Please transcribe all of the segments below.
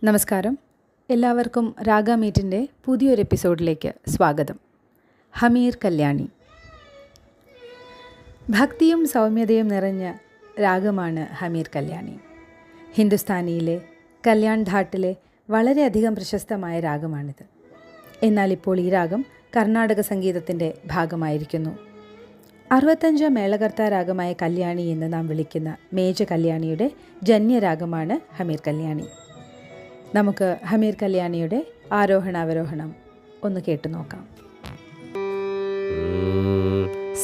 നമസ്കാരം. എല്ലാവർക്കും രാഗ മീറ്റിൻ്റെ പുതിയൊരു എപ്പിസോഡിലേക്ക് സ്വാഗതം. ഹമീർ കല്യാണി. ഭക്തിയും സൗമ്യതയും നിറഞ്ഞ രാഗമാണ് ഹമീർ കല്യാണി. ഹിന്ദുസ്ഥാനിയിലെ കല്യാൺ ഘാട്ടിലെ വളരെയധികം പ്രശസ്തമായ രാഗമാണിത്. എന്നാൽ ഇപ്പോൾ ഈ രാഗം കർണാടക സംഗീതത്തിൻ്റെ ഭാഗമായിരിക്കുന്നു. 65 മേളകർത്ത രാഗമായ കല്യാണി എന്ന് നാം വിളിക്കുന്ന മേജ കല്യാണിയുടെ ജന്യരാഗമാണ് ഹമീർ കല്യാണി. നമുക്ക് ഹമീർ കല്യാണിയുടെ ആരോഹണാവരോഹണം ഒന്ന് കേട്ടു നോക്കാം.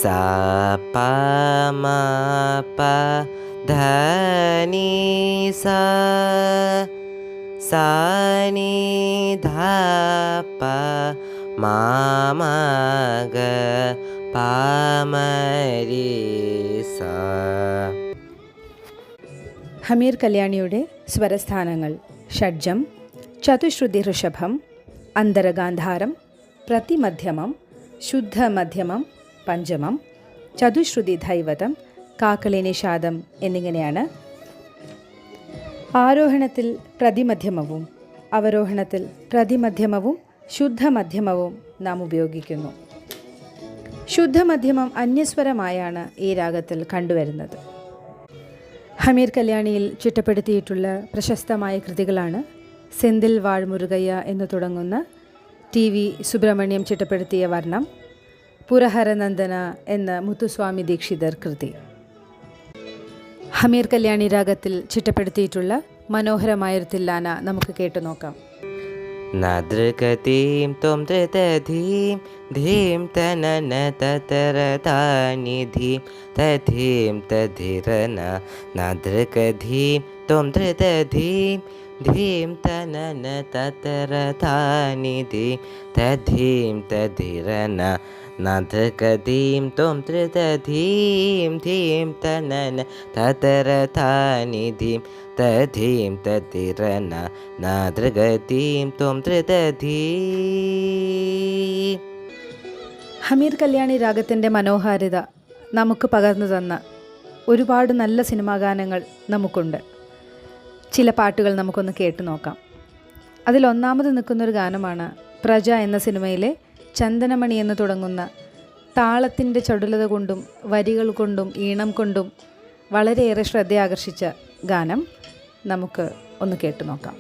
സാ പ മ പ ധ നി സ സാ നി ധ പ മ മ ഗ പ മ രി സ. ഹമീർ കല്യാണിയുടെ സ്വരസ്ഥാനങ്ങൾ ഷഡ്ജം, ചതുശ്രുതി ഋഷഭം, അന്തരഗാന്ധാരം, പ്രതിമധ്യമം, ശുദ്ധമധ്യമം, പഞ്ചമം, ചതുശ്രുതി ധൈവതം, കാക്കളി നിഷാദം എന്നിങ്ങനെയാണ്. ആരോഹണത്തിൽ പ്രതിമധ്യമവും അവരോഹണത്തിൽ പ്രതിമധ്യമവും ശുദ്ധമധ്യമവും നാം ഉപയോഗിക്കുന്നു. ശുദ്ധമധ്യമം അന്യസ്വരമായാണ് ഈ രാഗത്തിൽ കണ്ടുവരുന്നത്. ഹമീർ കല്യാണിയിൽ ചിട്ടപ്പെടുത്തിയിട്ടുള്ള പ്രശസ്തമായ കൃതികളാണ് സെന്തിൽ വാഴ്മുരുകയ്യ എന്ന് തുടങ്ങുന്ന TV സുബ്രഹ്മണ്യം ചിട്ടപ്പെടുത്തിയ വർണ്ണം, പുരഹരനന്ദന എന്ന മുത്തുസ്വാമി ദീക്ഷിതർ കൃതി. ഹമീർ കല്യാണി രാഗത്തിൽ ചിട്ടപ്പെടുത്തിയിട്ടുള്ള മനോഹരമായൊരു തില്ലാന നമുക്ക് കേട്ടു നോക്കാം. നദൃഗതീം ത്വം ധൃതധീം ധീം തനന തതരതാനിധീം തധീം തധിരന. നദൃഗധീം ത്വം ധൃതധീം ധീം തനന തതരതാനിധീം തധീം തധിരന. നദൃഗധീം ത്വം ധൃതധീം ധീം തനന തതരതാനിധീം തധീം തതിരന. നാദൃഗതീം ത്വം ധൃതധീം. ഹമീർ കല്യാണി രാഗത്തിൻ്റെ മനോഹാരിത നമുക്ക് പകർന്നു തന്ന ഒരുപാട് നല്ല സിനിമാ ഗാനങ്ങൾ നമുക്കുണ്ട്. ചില പാട്ടുകൾ നമുക്കൊന്ന് കേട്ടു നോക്കാം. അതിലൊന്നാമത് നിൽക്കുന്നൊരു ഗാനമാണ് പ്രജ എന്ന സിനിമയിലെ ചന്ദനമണി എന്ന് തുടങ്ങുന്ന താളത്തിൻ്റെ ചടുലത കൊണ്ടും വരികൾ കൊണ്ടും ഈണം കൊണ്ടും വളരെയേറെ ശ്രദ്ധയാകർഷിച്ച ഗാനം നമുക്ക് ഒന്ന് കേട്ടു നോക്കാം.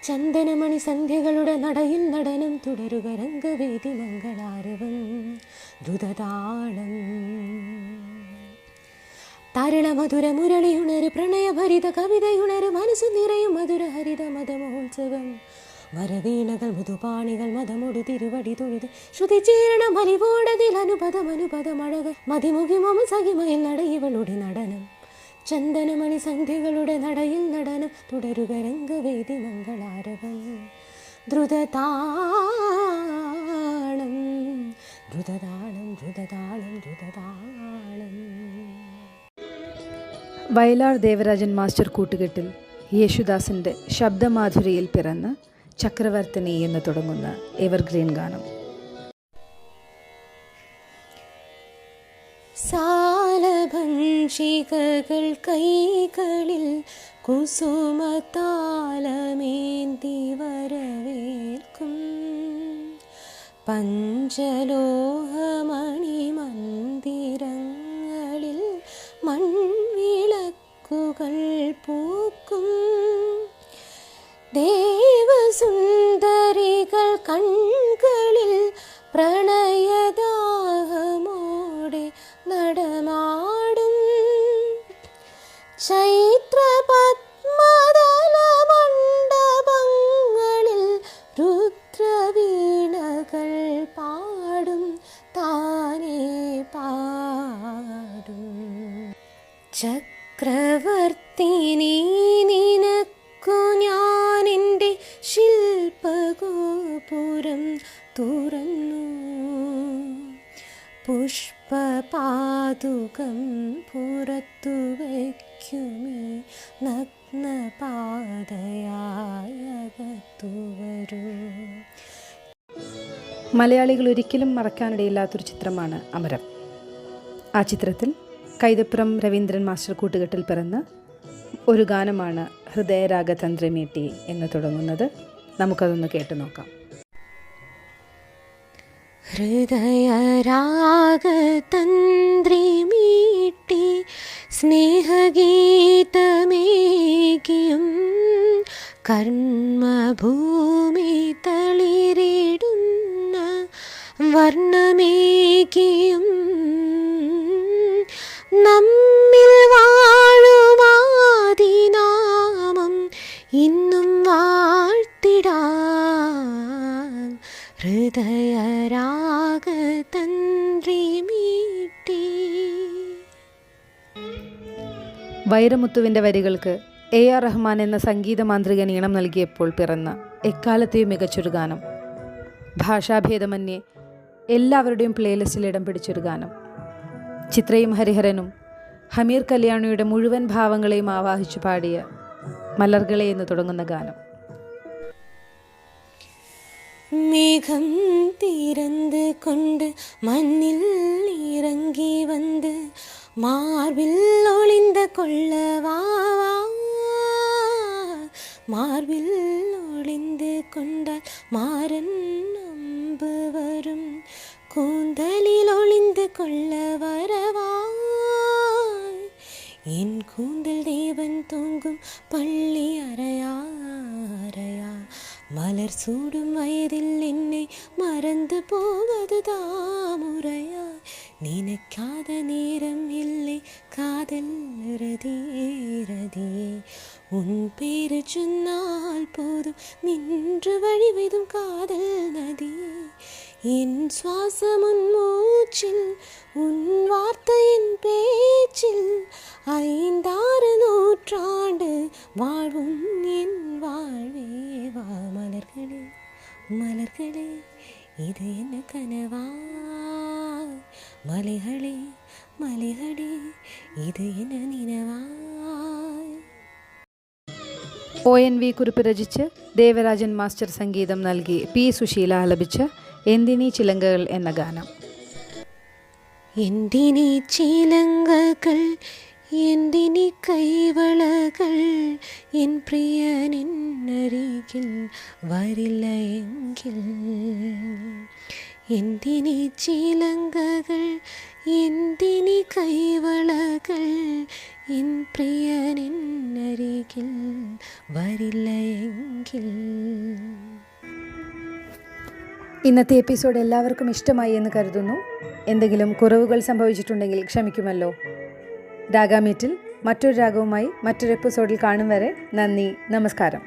ചന്ദനമണി സന്ധ്യകളുടെ നടയിൽ നടനം തുടരുക രംഗവേദി മംഗളാരവം ദ്രുതതാളം താരള മധുര മുരളിയുണര് പ്രണയഭരിത കവിതയുണര് മനസ്സ് നിറയും മധുര ഹരിത മതമഹോത്സവം വരവീണകൾ മൃദുപാണികൾ മതമൊടു തിരുവടി തൊഴുത് ശ്രുതിചീരണം അലിവോടതിൽ അനുപദമഴകൾ മതിമുഖി മമ സഖിമയിൽ നട ഇവളുടെ നടനം. ചന്ദനമണി സന്ധ്യകളുടെ നടയിൽ നടനം തുടരുക രംഗവേദി മംഗളാരവം ദ്രുതതാളം ദ്രുതതാളം ദ്രുതതാളം ദ്രുതതാളം. വയലാർ ദേവരാജൻ മാസ്റ്റർ കൂട്ടുകെട്ടിൽ യേശുദാസിൻ്റെ ശബ്ദമാധുരിയിൽ പിറന്ന് ചക്രവർത്തിനി എന്ന് തുടങ്ങുന്ന എവർഗ്രീൻ ഗാനം. സാലഭഞ്ജികകൾ കൈകളിൽ കുസുമതാലമേന്തി വരവേൽക്കും പഞ്ചലോഹമണി മന്ദിരങ്ങളിൽ മൺവിളക്കുകൾ പൂക്കും ദേവസുന്ദരികൾ കൺകളിൽ പ്രണയദാഹമോടെ നടമാടും ചൈത്ര പത്മദല മണ്ഡപങ്ങളിൽ രുദ്രവീണകൾ പാടും താനേ പാടും. ചക്രവർത്തിനി നിനക്കു ഞാനെൻ്റെ ശില്പഗോപുരം തുറന്നു പുഷ്പപാദുകം പുറത്തു വയ്ക്കുമേ നഗ്നപാതയായകത്തു വരൂ. മലയാളികൾ ഒരിക്കലും മറക്കാനിടയില്ലാത്തൊരു ചിത്രമാണ് അമരം. ആ ചിത്രത്തിൽ കൈതപ്പുറം രവീന്ദ്രൻ മാസ്റ്റർ കൂട്ടുകെട്ടിൽ പിറന്ന് ഒരു ഗാനമാണ് ഹൃദയരാഗതന്ത്രമീട്ടി എന്ന് തുടങ്ങുന്നത്. നമുക്കതൊന്ന് കേട്ടു നോക്കാം. ഹൃദയരാഗതന്ത്രമീട്ടി സ്നേഹഗീതമേകിയും കർമ്മഭൂമി തളിരിടുന്ന വർണ്ണമേകിയും നമ്മിൽ വാഴുമാദിനാമം ഇന്നും വാഴ്ത്തിടാം. ഹൃദയരാഗതന്ത്രമീട്ടി. വൈരമുത്തുവിൻ്റെ വരികൾക്ക് AR റഹ്മാൻ എന്ന സംഗീത മാന്ത്രികൻ ഈണം നൽകിയപ്പോൾ പിറന്ന എക്കാലത്തെയും മികച്ചൊരു ഗാനം. ഭാഷാഭേദമന്യേ എല്ലാവരുടെയും പ്ലേലിസ്റ്റിൽ ഇടം പിടിച്ചൊരു ഗാനം. ചിത്രയും ഹരിഹരനും ഹമീർ കല്യാണിയുടെ മുഴുവൻ ഭാവങ്ങളെയും ആവാഹിച്ചു പാടിയ മലർകളെ എന്ന് തുടങ്ങുന്ന ഗാനം. மேகம் திறந்து கொண்டு மண்ணில் இறங்கி வந்து மார்பில் ஒளிந்த கொள்ளவா, மார்பில் ஒளிந்து கொண்டால் மாறன் அம்பு வரும், கூந்தலில் ஒளிந்து கொள்ள வரவா, என் கூந்தல் தேவன் தூங்கும் பள்ளி அறையா, அறையா, மலர் சூடும் வயதில் என்னை மறந்து போவது தாமுறையா, நினைக்காத நேரம் இல்லை காதல் ரதியே, ரதியே, உன் பேரு சொன்னால் போதும் நின்று வழிவதும் காதல் நதியே, என் சுவாசம் உன் மூச்சில் உன் வார்த்தையின் பேச்சில் 5-6 நூற்றாண்டு வாழ்வும் என் வாழ்வே வா. மலர்களே மலர்களே இது என்ன கனவா, மலைகளே மலைகளே ഇത് എന്ന നിനവാ. ONV കുറിപ്പ് രചിച്ച് ദേവരാജൻ മാസ്റ്റർ സംഗീതം നൽകി P സുശീല ആലപിച്ച എന്തിനീ ചിലങ്കകൾ എന്ന ഗാനം. എന്തിനീ ചിലങ്കകൾ എന്തിനീ കൈവളകൾ എൻ പ്രിയനിന്നരികിൽ വരില്ല എങ്കിൽ, എന്തിനീ ചിലങ്കകൾ എന്തിനീ കൈവളകൾ എൻ പ്രിയനിന്നരികിൽ വരില്ല എങ്കിൽ. ഇന്നത്തെ എപ്പിസോഡ് എല്ലാവർക്കും ഇഷ്ടമായി എന്ന് കരുതുന്നു. എന്തെങ്കിലും കുറവുകൾ സംഭവിച്ചിട്ടുണ്ടെങ്കിൽ ക്ഷമിക്കുമല്ലോ. രാഗാമീറ്റിൽ മറ്റൊരു രാഗവുമായി മറ്റൊരു എപ്പിസോഡിൽ കാണും വരെ നന്ദി, നമസ്കാരം.